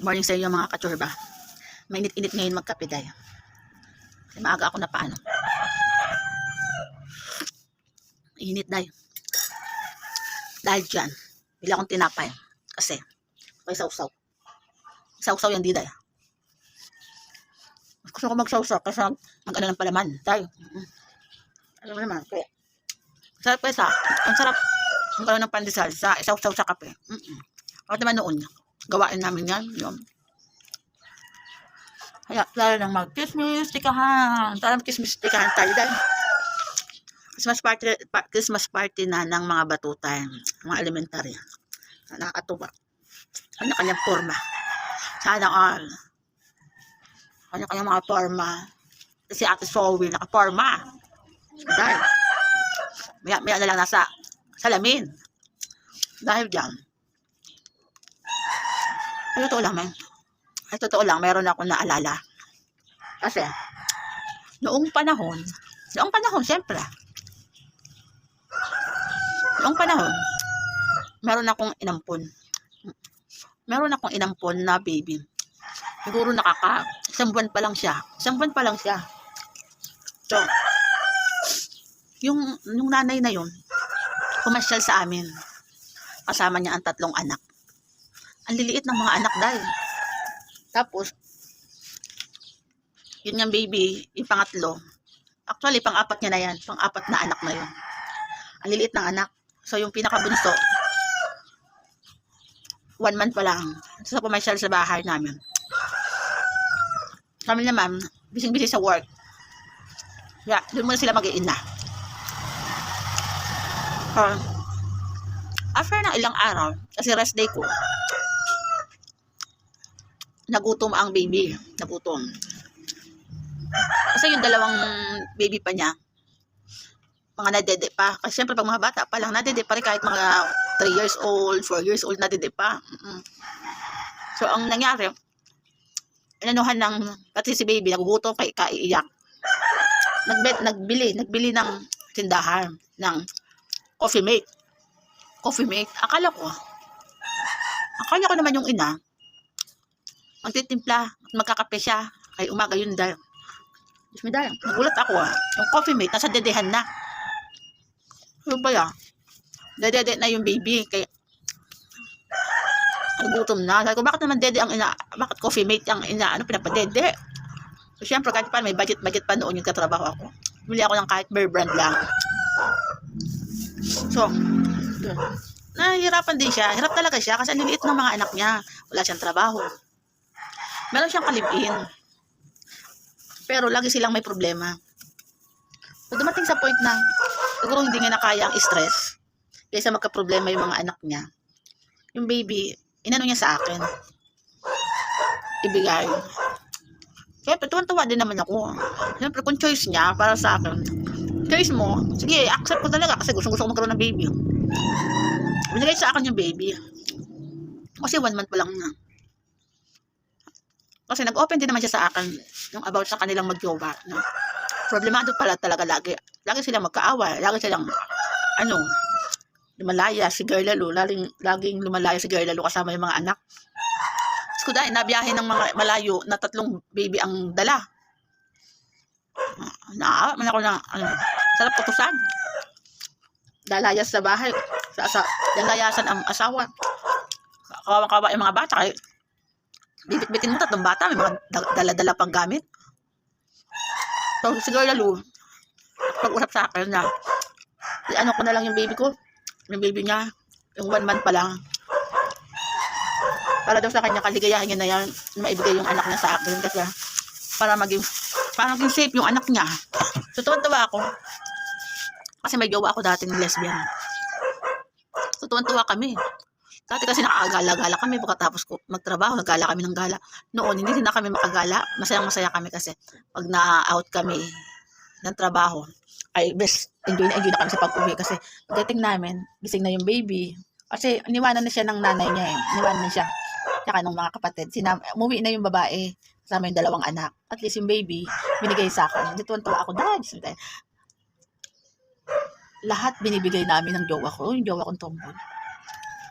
Morning sa inyo mga kachurba. Mainit-init ngayon magkape dahil. Maaga ako na paano. Init dahil. Dahil dyan. Bili akong tinapay. Kasi may sausaw. Sausaw yan di dahil. Gusto ko magsausaw kasi mag-ano ng palaman. Dahil. Alam mo naman. Kaya. Sarap kaya ang sarap. Ang gano'n ng pandesal sa sausaw sa kape. Ako naman noon. Gawain namin yan. Yun. Kaya, lalo nang mag-kismis-tikahan. Tara mag-kismis-tikahan tayo dahil. Christmas party na ng mga batutan. Mga elementary. Nakakatuwa. Kanya-kanyang forma. Sana all. Kanya-kanyang mga forma. Si Ate Zoe naka-forma. Dahil. Maya na lang nasa salamin. Dahil dyan. Ay, totoo lang, meron ako naalala. Kasi, noong panahon, syempre, meron akong inampon na baby. Siguro isang buwan pa lang siya. So, yung nanay na yun, pumasyal sa amin. Kasama niya ang 3 anak. Ang liliit ng mga anak dahil. Tapos, yun yung baby, yung pangatlo. Actually, pang-4 niya na yan. Pang-4 na anak na yun. Ang liliit ng anak. So, yung pinakabunso, 1 month pa lang. So, pumasyal sa bahay namin. Kami naman, bising-bising sa work. Yeah, doon muna sila mag-iina. After ng ilang araw, kasi rest day ko, nagutom ang baby. Nagutom. Kasi yung 2 baby pa niya, mga nadede pa. Kasi syempre pag mga bata pa lang, nadede pa rin kahit mga 3 years old, 4 years old, nadede pa. So, ang nangyari, inanuhan ng, pati si baby, nagugutom, kaiiyak. Nagbili ng tindahan, ng coffee mate. Akala ko naman yung ina, magtitimpla at magkakape siya. Kay umaga yun dahil. Nagulat ako yung coffee mate, nasa dedehan na. Ano ba yan? Dede na yung baby. Kaya, nagutom na. Sabi ko, bakit naman dede ang ina? Bakit coffee mate ang ina? Ano pinapadede? So, syempre, kahit pa may budget pa noon yung katrabaho ako. Bili ako ng kahit bear brand lang. So, nahihirapan din siya. Hirap talaga siya kasi ang liliit ng mga anak niya. Wala siyang trabaho. Meron siyang kalipin. Pero lagi silang may problema. So, dumating sa point na siguro hindi niya na kaya ang stress. Kaysa magka-problema yung mga anak niya. Yung baby, inano niya sa akin. Ibigay. Siyempre, tuwan-tuwa din naman ako. Siyempre, kung choice niya para sa akin, choice mo, sige, accept ko talaga kasi gusto ko magkaroon ng baby. Binigay sa akin yung baby. Kasi 1 month pa lang na. Kasi nag-open din naman siya sa akin yung about sa kanilang magjowa. No? Problemado pala talaga lagi. Lagi silang magkaaway. Lagi silang, lumalaya si Girl Lalo. Laging lumalaya si Girl Lalo kasama yung mga anak. Tapos ko dahil nabiyahe ng mga malayo na 3 baby ang dala. Naawa man ako na, sarap putusan. Dalayas sa bahay. Dalayasan ang asawa. Kawa-kawa yung mga bata. Kaya, bibit-bitin mo 3 bata, may mga dala-dala pang gamit. So, siguro lalo, pag-usap sa akin na, ko na lang yung baby ko, yung baby niya, yung 1 month pa lang. Para daw sa kanya, kaligayahin niya na yan, maibigay yung anak niya sa akin, kasi para maging safe yung anak niya. So, tuwan-tuwa ako. Kasi may jowa ako dating lesbian. So, tuwan-tuwa kami. Dati kasi nakakagala-gala kami pagkatapos ko magtrabaho, naggala kami ng gala. Noon, hindi na kami makagala. Masayang-masaya kami kasi pag na-out kami ng trabaho, ay best, enjoy na kami sa pag-uwi. Kasi pagdating namin, gising na yung baby. Kasi iniwanan na siya ng nanay niya Iniwanan na siya. Tsaka ng mga kapatid. Umuwi na yung babae, kasama yung 2 anak. At least yung baby, binigay sa akin. Hindi tuwan-tuwa ako. Lahat binibigay namin ng jowa ko. Yung jowa kong tomboy.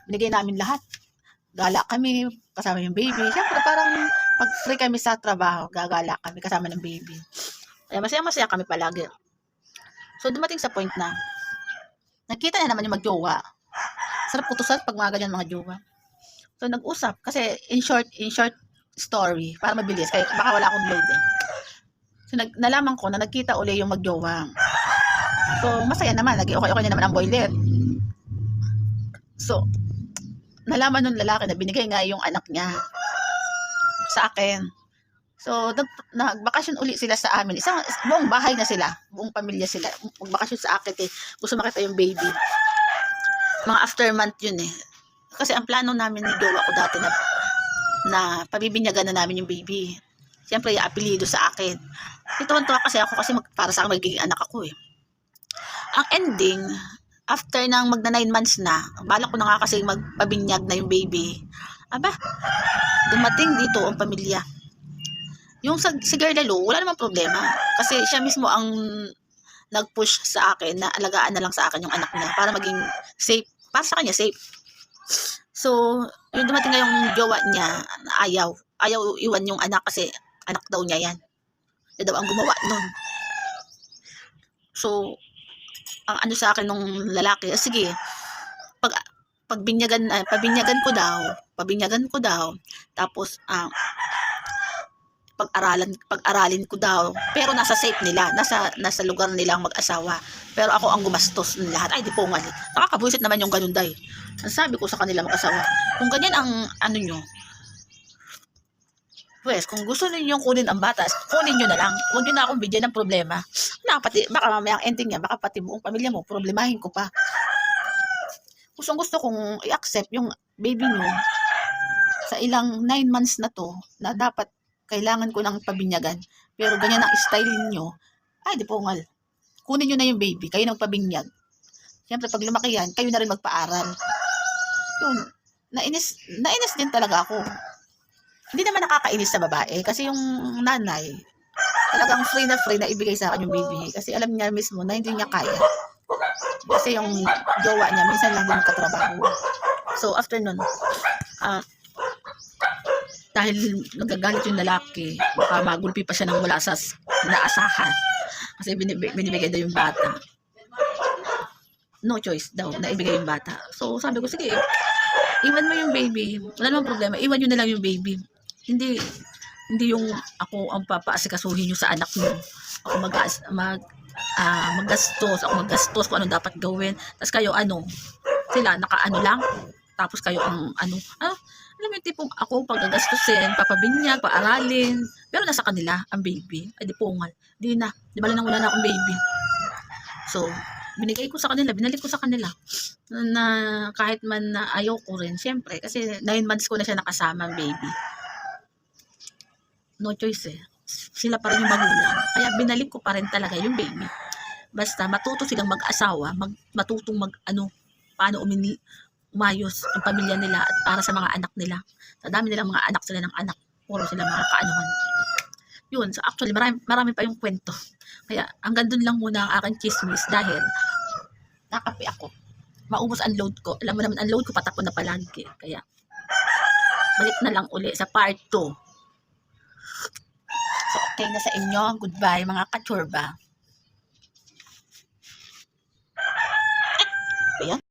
Binigay namin lahat. Gala kami, kasama yung baby. Siyempre, parang pag free kami sa trabaho, gagala kami kasama ng baby. Kaya masaya-masaya kami palagi. So, dumating sa point na, nakita na naman yung magjowa. Sarap utusan pag mga ganyan mga jowa. So, nag-usap. Kasi, in short story, para mabilis. Kaya baka wala akong load eh. So, nalaman ko na nagkita uli yung magjowa. So, masaya naman. Naging okay na naman ang boylet. So, nalaman nung lalaki na binigay nga yung anak niya sa akin. So, nagbakasyon uli sila sa amin. Buong bahay na sila. Buong pamilya sila. Magbakasyon sa akin eh. Gusto makita yung baby. Mga after month yun eh. Kasi ang plano namin ni jowa ko dati na pabibinyagan na namin yung baby. Siyempre, yung apelido sa akin. Tuwan-tuwa kasi ako kasi para sa akin magiging anak ako eh. Ang ending, after nang magna 9 months na, balak ko na nga kasi magpabinyag na yung baby. Aba, dumating dito ang pamilya. Yung si Girl Lalo, wala namang problema. Kasi siya mismo ang nag-push sa akin na alagaan na lang sa akin yung anak niya para maging safe. Para sa kanya, safe. So, yung dumating nga yung jowa niya, ayaw iwan yung anak kasi anak daw niya yan. Siya daw ang gumawa nun. So, ang ano sa akin nung lalaki, sige, pabinyagan ko daw, tapos, pag-aralin ko daw, pero nasa safe nila, nasa lugar nilang mag-asawa. Pero ako ang gumastos ng lahat. Ay, di po nga. Nakakabuisit naman yung ganun day. Ang sabi ko sa kanila mag-asawa, kung ganyan ang ano nyo, pues, kung gusto ninyong kunin ang bata, kunin nyo na lang. Huwag nyo na akong bigyan ng problema. Baka mamaya ang ending niya, baka pati buong pamilya mo, problemahin ko pa. Gusto kong i-accept yung baby nyo sa ilang 9 months na to, na dapat kailangan ko ng pabinyagan. Pero ganyan ang style niyo, ay di po ngal. Kunin nyo na yung baby, kayo nang pabinyag. Siyempre pag lumaki yan, kayo na rin magpaaral. Yun, nainis din talaga ako. Hindi naman nakakainis sa babae kasi yung nanay talagang free na ibigay sa akin yung baby kasi alam niya mismo na hindi niya kaya. Kasi yung jowa niya minsan lang din magkatrabaho. So after nun, dahil nagagalit yung lalaki, baka magulpi pa siya ng wala sa naasahan kasi binibigay daw yung bata. No choice daw na ibigay yung bata. So sabi ko, sige, iwan mo yung baby, wala namang problema, iwan nyo na lang yung baby. Hindi yung ako ang papaasikasuhin nyo sa anak nyo. Ako maggastos kung ano dapat gawin. Tapos kayo sila nakaano lang. Tapos kayo ang alam mo yung tipong ako pagagastusin, papabinyag, paaralin. Pero nasa kanila ang baby. Ay di pungal. Di bala nang wala na akong baby. So, binalik ko sa kanila na kahit man na ayaw ko rin, syempre, kasi 9 months ko na siya nakasama ang baby. No choice eh. Sila pa rin yung magulang. Kaya binalik ko pa rin talaga yung baby. Basta matuto silang mag-asawa, matutong paano umayos ang pamilya nila at para sa mga anak nila. Sa dami nilang mga anak sila ng anak. Puro sila mga kaanuhan. Yun. So actually, marami pa yung kwento. Kaya hanggang dun lang muna ang aking chismis dahil nakapi ako. Maubos ang load ko. Alam mo naman, ang load ko patakbo na palagi. Kaya balik na lang uli sa part 2. So, okay na sa inyo. Goodbye, mga kachorba. Ayan.